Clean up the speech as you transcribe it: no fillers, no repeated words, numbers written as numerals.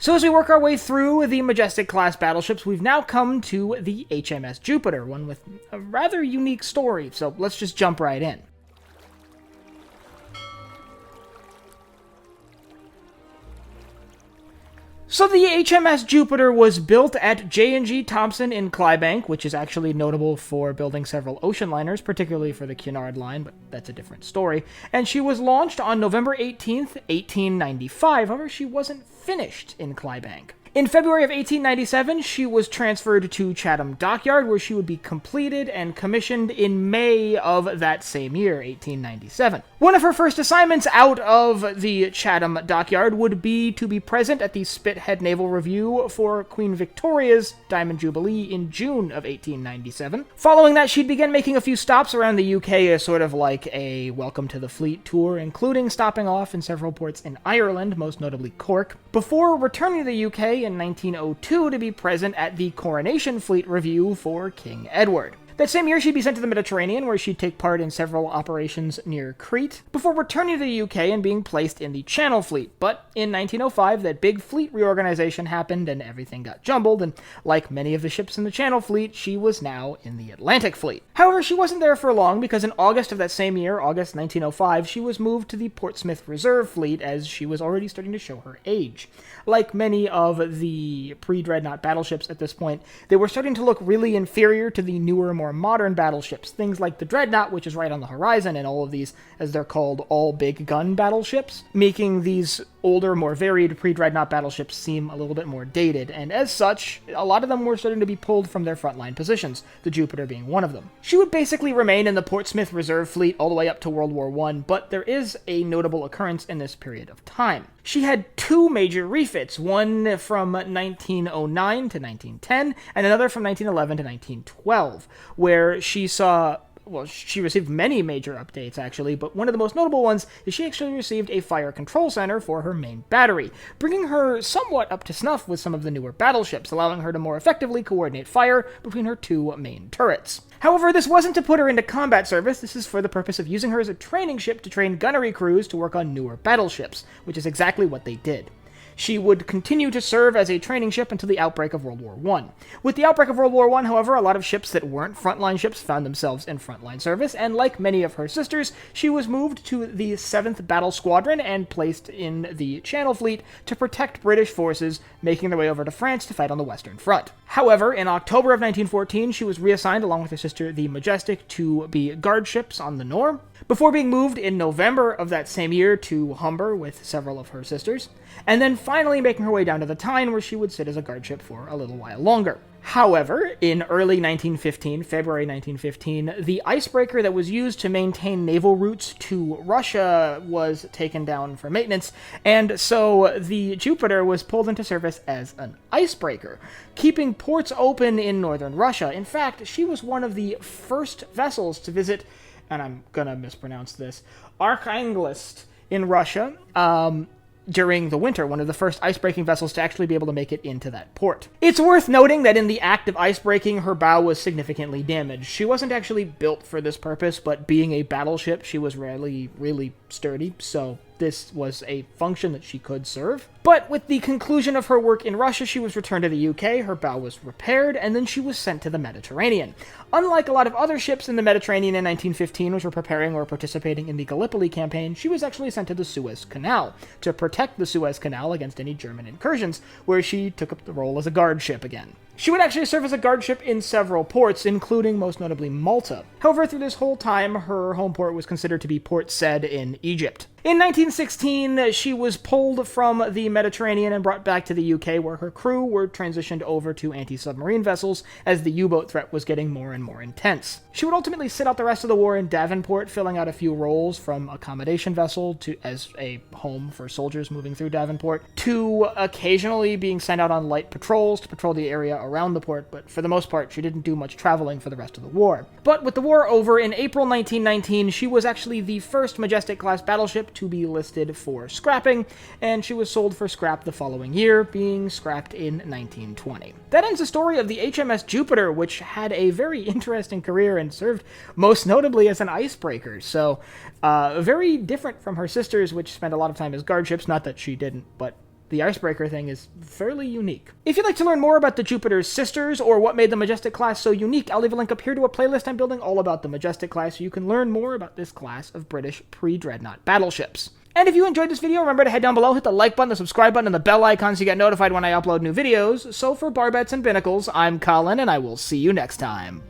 So as we work our way through the Majestic-Class battleships, we've now come to the HMS Jupiter, one with a rather unique story, so let's just jump right in. So the HMS Jupiter was built at J&G Thompson in Clyebank, which is actually notable for building several ocean liners, particularly for the Cunard line, but that's a different story. And she was launched on November 18th, 1895. However, she wasn't finished in Clyebank. In February of 1897, she was transferred to Chatham Dockyard, where she would be completed and commissioned in May of that same year, 1897. One of her first assignments out of the Chatham Dockyard would be to be present at the Spithead Naval Review for Queen Victoria's Diamond Jubilee in June of 1897. Following that, she'd begin making a few stops around the UK as sort of like a welcome to the fleet tour, including stopping off in several ports in Ireland, most notably Cork, before returning to the UK in 1902 to be present at the Coronation Fleet Review for King Edward. That same year, she'd be sent to the Mediterranean, where she'd take part in several operations near Crete, before returning to the UK and being placed in the Channel Fleet. But in 1905, that big fleet reorganization happened and everything got jumbled, and like many of the ships in the Channel Fleet, she was now in the Atlantic Fleet. However, she wasn't there for long, because in August of that same year, August 1905, she was moved to the Portsmouth Reserve Fleet, as she was already starting to show her age. Like many of the pre-Dreadnought battleships at this point, they were starting to look really inferior to the newer, more modern battleships. Things like the Dreadnought, which is right on the horizon, and all of these, as they're called, all-big gun battleships, making these older, more varied pre-Dreadnought battleships seem a little bit more dated, and as such, a lot of them were starting to be pulled from their frontline positions, the Jupiter being one of them. She would basically remain in the Portsmouth Reserve Fleet all the way up to World War I, but there is a notable occurrence in this period of time. She had two major refits, one from 1909 to 1910, and another from 1911 to 1912, where she received many major updates, actually, but one of the most notable ones is she actually received a fire control center for her main battery, bringing her somewhat up to snuff with some of the newer battleships, allowing her to more effectively coordinate fire between her two main turrets. However, this wasn't to put her into combat service. This is for the purpose of using her as a training ship to train gunnery crews to work on newer battleships, which is exactly what they did. She would continue to serve as a training ship until the outbreak of World War I. With the outbreak of World War I, however, a lot of ships that weren't frontline ships found themselves in frontline service, and like many of her sisters, she was moved to the 7th Battle Squadron and placed in the Channel Fleet to protect British forces making their way over to France to fight on the Western Front. However, in October of 1914, she was reassigned along with her sister, the Majestic, to be guard ships on the Nore, before being moved in November of that same year to Humber with several of her sisters, and then finally making her way down to the Tyne, where she would sit as a guard ship for a little while longer. However, in early 1915, February 1915, the icebreaker that was used to maintain naval routes to Russia was taken down for maintenance, and so the Jupiter was pulled into service as an icebreaker, keeping ports open in northern Russia. In fact, she was one of the first vessels to visit, and I'm gonna mispronounce this, Arkhangelsk in Russia, during the winter, one of the first icebreaking vessels to actually be able to make it into that port. It's worth noting that in the act of icebreaking, her bow was significantly damaged. She wasn't actually built for this purpose, but being a battleship, she was really sturdy, so this was a function that she could serve. But with the conclusion of her work in Russia, she was returned to the UK, her bow was repaired, and then she was sent to the Mediterranean. Unlike a lot of other ships in the Mediterranean in 1915, which were preparing or participating in the Gallipoli campaign, she was actually sent to the Suez Canal to protect the Suez Canal against any German incursions, where she took up the role as a guard ship again. She would actually serve as a guard ship in several ports, including most notably Malta. However, through this whole time, her home port was considered to be Port Said in Egypt. In 1916, she was pulled from the Mediterranean and brought back to the UK, where her crew were transitioned over to anti-submarine vessels as the U-boat threat was getting more and more intense. She would ultimately sit out the rest of the war in Devonport, filling out a few roles from accommodation vessel to as a home for soldiers moving through Devonport, to occasionally being sent out on light patrols to patrol the area around the port, but for the most part, she didn't do much traveling for the rest of the war. But with the war over, in April 1919, she was actually the first Majestic-Class battleship to be listed for scrapping, and she was sold for scrap the following year, being scrapped in 1920. That ends the story of the HMS Jupiter, which had a very interesting career and served most notably as an icebreaker, so very different from her sisters, which spent a lot of time as guard ships. Not that she didn't, but the icebreaker thing is fairly unique. If you'd like to learn more about the Jupiter's sisters or what made the Majestic-Class so unique, I'll leave a link up here to a playlist I'm building all about the Majestic-Class so you can learn more about this class of British pre-dreadnought battleships. And if you enjoyed this video, remember to head down below, hit the like button, the subscribe button, and the bell icon so you get notified when I upload new videos. So for Barbettes and Binnacles, I'm Colin, and I will see you next time.